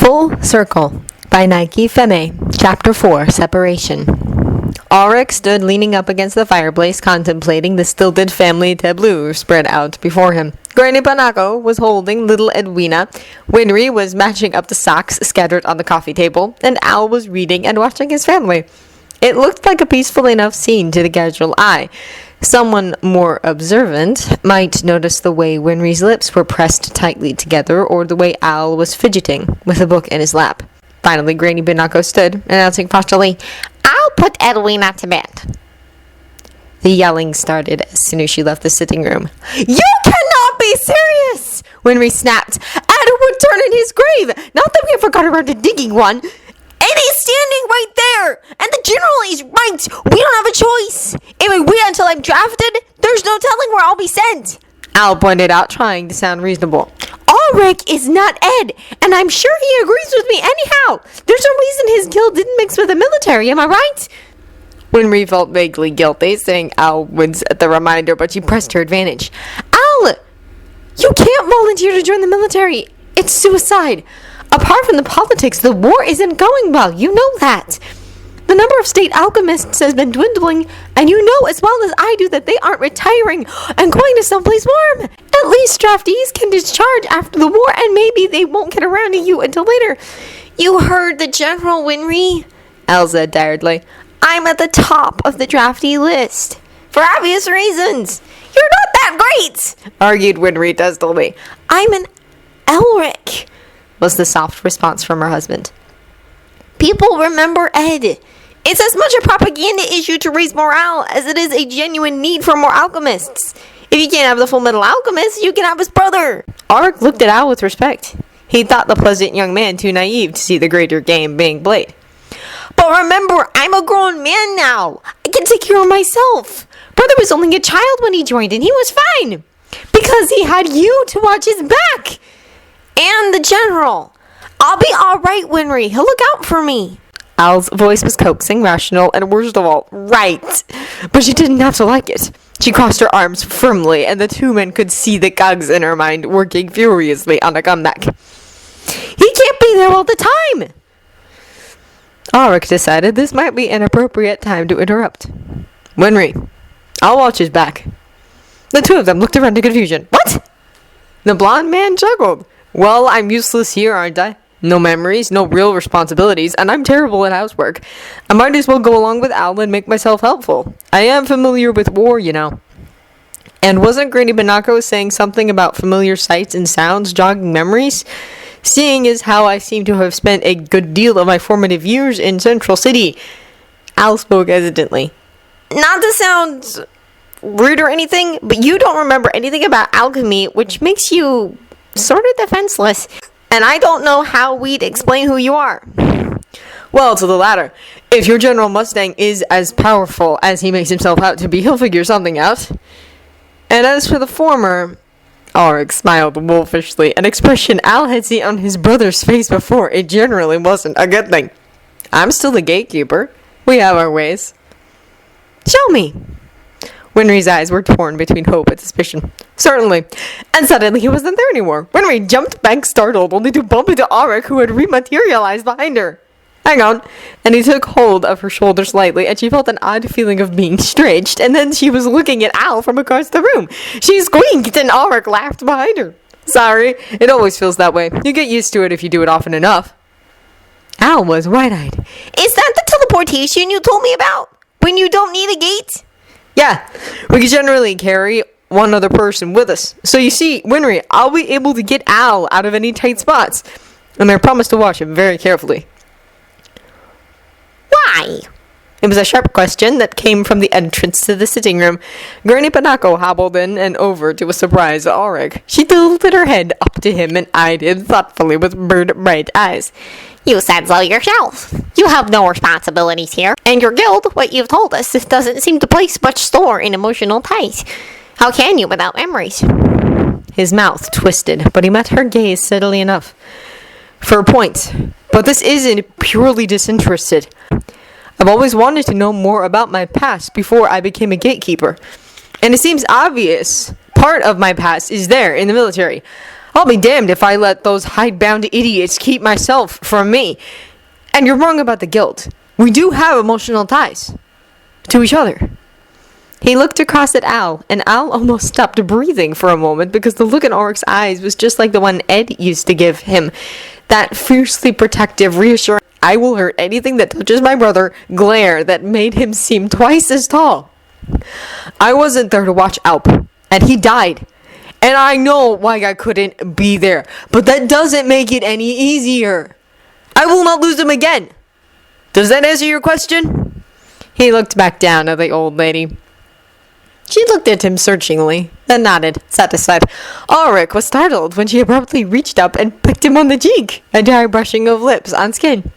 Full Circle by Nike Feme, Chapter 4, Separation. Auric stood leaning up against the fireplace, contemplating the stilted family tableau spread out before him. Granny Panaco was holding little Edwina, Winry was matching up the socks scattered on the coffee table, and Al was reading and watching his family. It looked like a peaceful enough scene to the casual eye. Someone more observant might notice the way Winry's lips were pressed tightly together, or the way Al was fidgeting with a book in his lap. Finally, Granny Panaco stood, announcing frostily, "I'll put Edwina to bed." The yelling started as soon as she left the sitting room. "You cannot be serious!" Winry snapped. "Ed would turn in his grave! Not that we ever got around to digging one! And he's standing right there! And the general is right! We don't have a choice! If we wait until I'm drafted, there's no telling where I'll be sent!" Al pointed out, trying to sound reasonable. "Auric is not Ed, and I'm sure he agrees with me anyhow! There's no reason his guild didn't mix with the military, am I right?" Winry felt vaguely guilty, saying Al winced at the reminder, but she pressed her advantage. "Al! You can't volunteer to join the military! It's suicide! Apart from the politics, the war isn't going well. You know that. The number of state alchemists has been dwindling, and you know as well as I do that they aren't retiring and going to someplace warm. At least draftees can discharge after the war, and maybe they won't get around to you until later." "You heard the general, Winry," Al said tiredly. "I'm at the top of the draftee list. For obvious reasons. You're not that great," argued Winry testily. "I'm an Elric," was the soft response from her husband. "People remember Ed. It's as much a propaganda issue to raise morale as it is a genuine need for more alchemists. If you can't have the Full Metal Alchemist, you can have his brother." Oric looked at Al with respect. He thought the pleasant young man too naive to see the greater game being played. "But remember, I'm a grown man now. I can take care of myself. Brother was only a child when he joined, and he was fine. Because he had you to watch his back. And the general. I'll be alright, Winry. He'll look out for me." Al's voice was coaxing, rational, and worst of all, right. But she didn't have to like it. She crossed her arms firmly, and the two men could see the cogs in her mind working furiously on a comeback. "He can't be there all the time." Auric decided this might be an appropriate time to interrupt. "Winry, I'll watch his back." The two of them looked around in confusion. "What?" The blonde man chuckled. "Well, I'm useless here, aren't I? No memories, no real responsibilities, and I'm terrible at housework. I might as well go along with Al and make myself helpful. I am familiar with war, you know." And wasn't Granny Panaco saying something about familiar sights and sounds jogging memories? Seeing as how I seem to have spent a good deal of my formative years in Central City. Al spoke hesitantly. "Not to sound rude or anything, but you don't remember anything about alchemy, which makes you sort of defenseless. And I don't know how we'd explain who you are." "Well, to the latter. If your General Mustang is as powerful as he makes himself out to be, he'll figure something out. And as for the former..." Auric smiled wolfishly, an expression Al had seen on his brother's face before. It generally wasn't a good thing. "I'm still the Gatekeeper. We have our ways." "Show me." Winry's eyes were torn between hope and suspicion. "Certainly." And suddenly he wasn't there anymore. Winry jumped back startled, only to bump into Auric, who had rematerialized behind her. "Hang on." And he took hold of her shoulder slightly, and she felt an odd feeling of being stretched, and then she was looking at Al from across the room. She squeaked, and Auric laughed behind her. "Sorry, it always feels that way. You get used to it if you do it often enough." Al was wide-eyed. "Is that the teleportation you told me about? When you don't need a gate?" "Yeah, we can generally carry one other person with us. So you see, Winry, I'll be able to get Al out of any tight spots, and I promise to watch him very carefully." "Why?" It was a sharp question that came from the entrance to the sitting room. Granny Panaco hobbled in and over to a surprised Auric. She tilted her head up to him and eyed him thoughtfully with bird-bright eyes. "You said so yourself. You have no responsibilities here. And your guild, what you've told us, doesn't seem to place much store in emotional ties. How can you without memories?" His mouth twisted, but he met her gaze steadily enough. "For a point. But this isn't purely disinterested. I've always wanted to know more about my past before I became a gatekeeper. And it seems obvious part of my past is there in the military. I'll be damned if I let those hidebound idiots keep myself from me. And you're wrong about the guilt. We do have emotional ties. To each other. He looked across at Al, and Al almost stopped breathing for a moment because the look in Auric's eyes was just like the one Ed used to give him. That fiercely protective, reassuring, I will hurt anything that touches my brother glare that made him seem twice as tall. I wasn't there to watch Alp, and he died. And I know why I couldn't be there, but that doesn't make it any easier. I will not lose him again. Does that answer your question? He looked back down at the old lady. She looked at him searchingly, then nodded, satisfied. Auric was startled when she abruptly reached up and pecked him on the cheek, a dry brushing of lips on skin.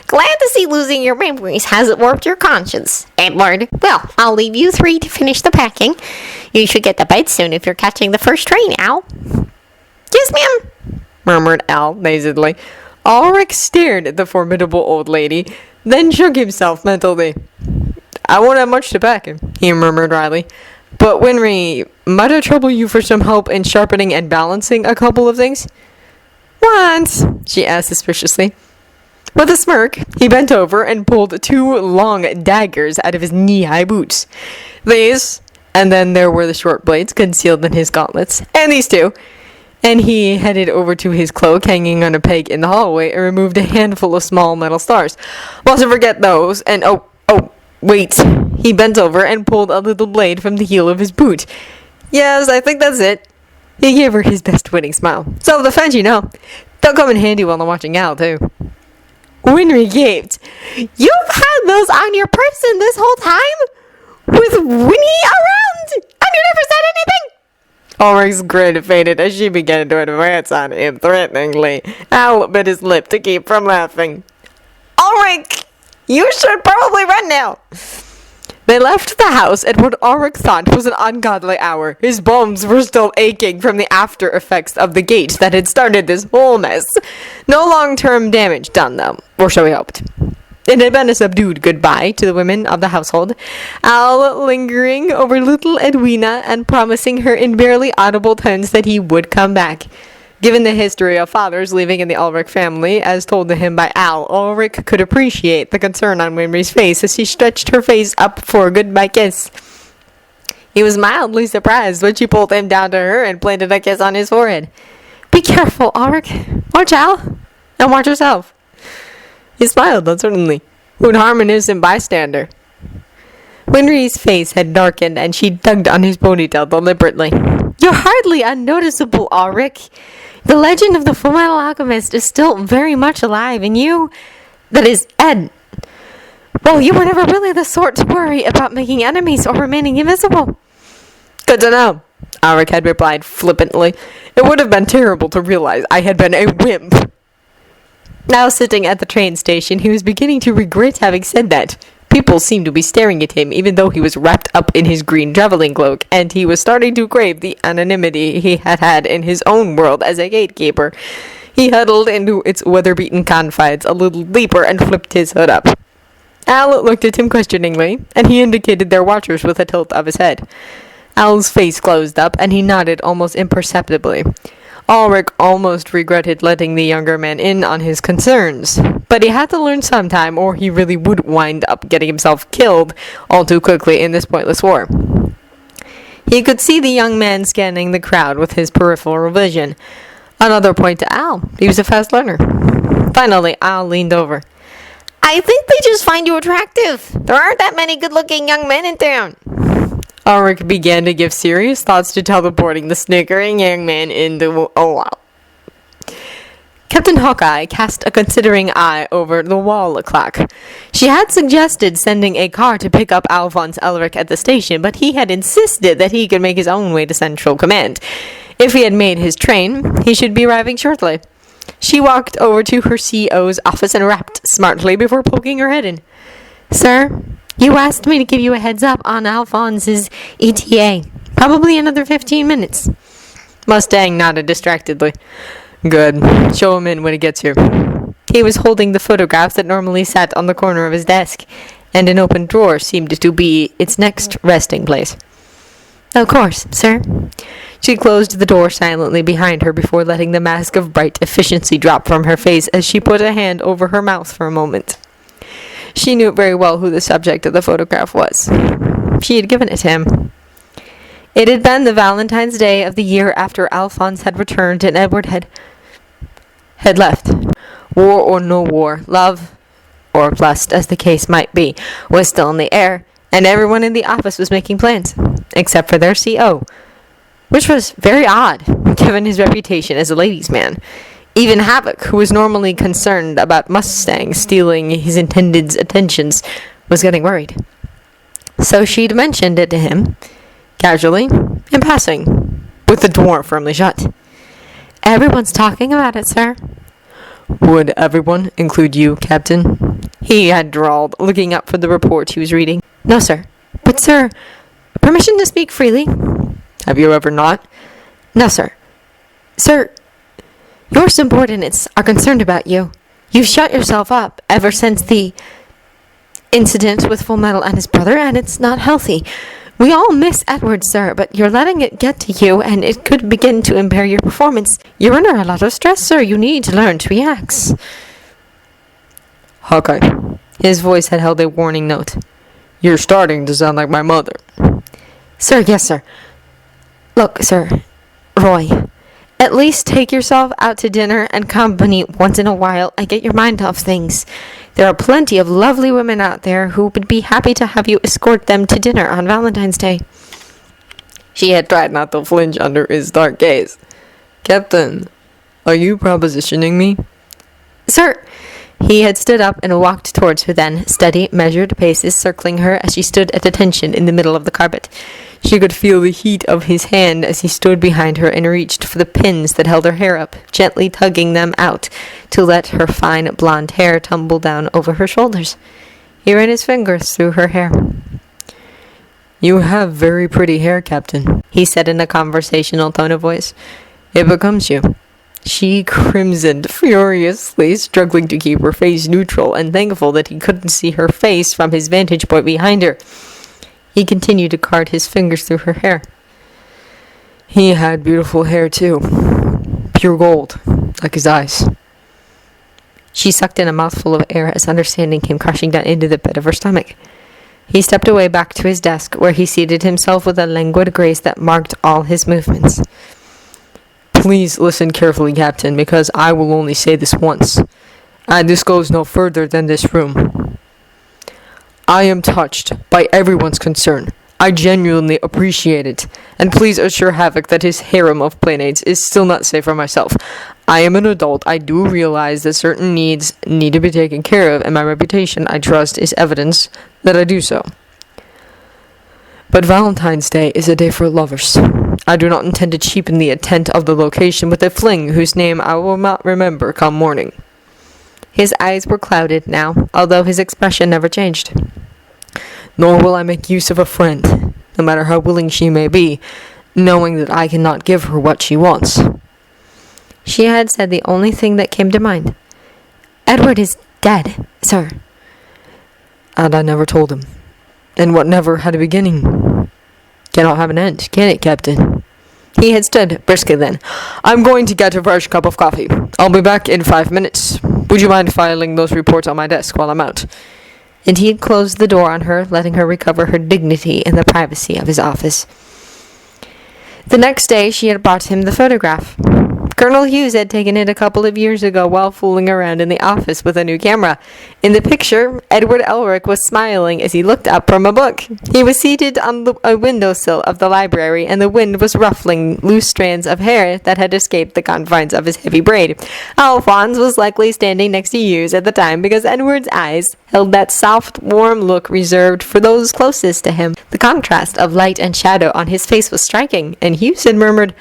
Glad to see losing your memories hasn't warped your conscience, Edward. Well, I'll leave you three to finish the packing. You should get to bed soon if you're catching the first train, Al. Yes, ma'am, murmured Al, dazedly. Auric stared at the formidable old lady, then shook himself mentally. I won't have much to pack, he murmured wryly. But Winry, might I trouble you for some help in sharpening and balancing a couple of things? What? She asked suspiciously. With a smirk, he bent over and pulled 2 long daggers out of his knee-high boots. These, and then there were the short blades concealed in his gauntlets, and these 2. And he headed over to his cloak hanging on a peg in the hallway and removed a handful of small metal stars. Must forget those, and wait. He bent over and pulled a little blade from the heel of his boot. Yes, I think that's it. He gave her his best winning smile. So the fence, they'll come in handy while I'm watching Al, too. Winry gaped. You've had those on your person this whole time? With Winnie around? And you never said anything? Auric's grin faded as she began to advance on him threateningly. Al bit his lip to keep from laughing. Auric, you should probably run now. They left the house at what Auric thought was an ungodly hour. His bones were still aching from the after effects of the gate that had started this whole mess. No long-term damage done, though, or so he hoped. It had been a subdued goodbye to the women of the household, Al lingering over little Edwina and promising her in barely audible tones that he would come back. Given the history of fathers leaving in the Elric family, as told to him by Al, Auric could appreciate the concern on Winry's face as she stretched her face up for a goodbye kiss. He was mildly surprised when she pulled him down to her and planted a kiss on his forehead. Be careful, Auric. Watch Al, and watch yourself. He smiled uncertainly. Who'd harm an innocent bystander? Winry's face had darkened, and she tugged on his ponytail deliberately. You're hardly unnoticeable, Auric. The legend of the Full Metal Alchemist is still very much alive, and you... That is, Ed. Well, you were never really the sort to worry about making enemies or remaining invisible. Good to know, Auric had replied flippantly. It would have been terrible to realize I had been a wimp. Now sitting at the train station, he was beginning to regret having said that. People seemed to be staring at him, even though he was wrapped up in his green traveling cloak, and he was starting to crave the anonymity he had had in his own world as a gatekeeper. He huddled into its weather-beaten confines a little deeper and flipped his hood up. Al looked at him questioningly, and he indicated their watchers with a tilt of his head. Al's face closed up, and he nodded almost imperceptibly. Auric almost regretted letting the younger man in on his concerns, but he had to learn sometime or he really would wind up getting himself killed all too quickly in this pointless war. He could see the young man scanning the crowd with his peripheral vision. Another point to Al. He was a fast learner. Finally, Al leaned over. I think they just find you attractive. There aren't that many good-looking young men in town. Auric began to give serious thoughts to teleporting the snickering young man into... Oh, wow. Captain Hawkeye cast a considering eye over the wall clock. She had suggested sending a car to pick up Alphonse Elric at the station, but he had insisted that he could make his own way to Central Command. If he had made his train, he should be arriving shortly. She walked over to her CO's office and rapped smartly before poking her head in. Sir, you asked me to give you a heads up on Alphonse's ETA. Probably another 15 minutes. Mustang nodded distractedly. Good. Show him in when he gets here. He was holding the photograph that normally sat on the corner of his desk, and an open drawer seemed to be its next resting place. Of course, sir. She closed the door silently behind her before letting the mask of bright efficiency drop from her face as she put a hand over her mouth for a moment. She knew very well who the subject of the photograph was. She had given it to him. It had been the Valentine's Day of the year after Alphonse had returned and Edward had left. War or no war, love or lust, as the case might be, was still in the air, and everyone in the office was making plans, except for their CO, which was very odd, given his reputation as a ladies' man. Even Havoc, who was normally concerned about Mustang stealing his intended's attentions, was getting worried. So she'd mentioned it to him, casually, in passing, with the door firmly shut. Everyone's talking about it, sir. Would everyone include you, Captain? He had drawled, looking up from the report he was reading. No, sir. But, sir, permission to speak freely? Have you ever not? No, sir. Sir, your subordinates are concerned about you. You've shut yourself up ever since the incident with Full Metal and his brother, and it's not healthy. We all miss Edward, sir, but you're letting it get to you, and it could begin to impair your performance. You're under a lot of stress, sir. You need to learn to relax. Hawkeye. His voice had held a warning note. You're starting to sound like my mother. Sir, yes, sir. Look, sir, Roy, at least take yourself out to dinner and company once in a while and get your mind off things. There are plenty of lovely women out there who would be happy to have you escort them to dinner on Valentine's Day. She had tried not to flinch under his dark gaze. Captain, are you propositioning me? Sir, he had stood up and walked towards her then, steady, measured paces circling her as she stood at attention in the middle of the carpet. She could feel the heat of his hand as he stood behind her and reached for the pins that held her hair up, gently tugging them out to let her fine blonde hair tumble down over her shoulders. He ran his fingers through her hair. You have very pretty hair, Captain, he said in a conversational tone of voice. It becomes you. She crimsoned furiously, struggling to keep her face neutral and thankful that he couldn't see her face from his vantage point behind her. He continued to card his fingers through her hair. He had beautiful hair, too. Pure gold, like his eyes. She sucked in a mouthful of air as understanding came crashing down into the pit of her stomach. He stepped away back to his desk, where he seated himself with a languid grace that marked all his movements. Please listen carefully, Captain, because I will only say this once. This goes no further than this room. I am touched by everyone's concern. I genuinely appreciate it. And please assure Havoc that his harem of playmates is still not safe for myself. I am an adult. I do realize that certain needs need to be taken care of, and my reputation, I trust, is evidence that I do so. But Valentine's Day is a day for lovers. I do not intend to cheapen the intent of the location with a fling whose name I will not remember come morning. His eyes were clouded now, although his expression never changed. Nor will I make use of a friend, no matter how willing she may be, knowing that I cannot give her what she wants. She had said the only thing that came to mind. Edward is dead, sir. And I never told him. And what never had a beginning cannot have an end, can it, Captain? He had stood briskly then. I'm going to get a fresh cup of coffee. I'll be back in 5 minutes. Would you mind filing those reports on my desk while I'm out? And he had closed the door on her, letting her recover her dignity in the privacy of his office. The next day she had brought him the photograph. Colonel Hughes had taken it a couple of years ago while fooling around in the office with a new camera. In the picture, Edward Elric was smiling as he looked up from a book. He was seated on a windowsill of the library, and the wind was ruffling loose strands of hair that had escaped the confines of his heavy braid. Alphonse was likely standing next to Hughes at the time because Edward's eyes held that soft, warm look reserved for those closest to him. The contrast of light and shadow on his face was striking, and Hughes had murmured,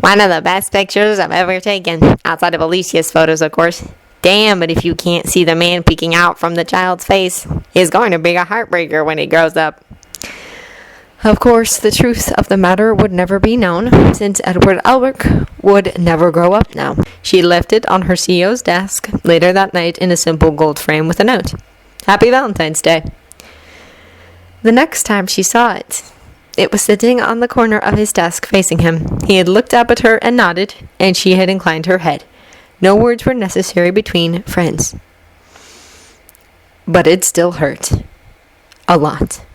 "One of the best pictures I've ever taken, outside of Alicia's photos, of course. Damn, but if you can't see the man peeking out from the child's face, he's going to be a heartbreaker when he grows up." Of course, the truth of the matter would never be known, since Edward Elric would never grow up now. She left it on her CEO's desk later that night in a simple gold frame with a note. Happy Valentine's Day. The next time she saw it, It was sitting on the corner of his desk facing him. He had looked up at her and nodded, and she had inclined her head. No words were necessary between friends. But it still hurt. A lot.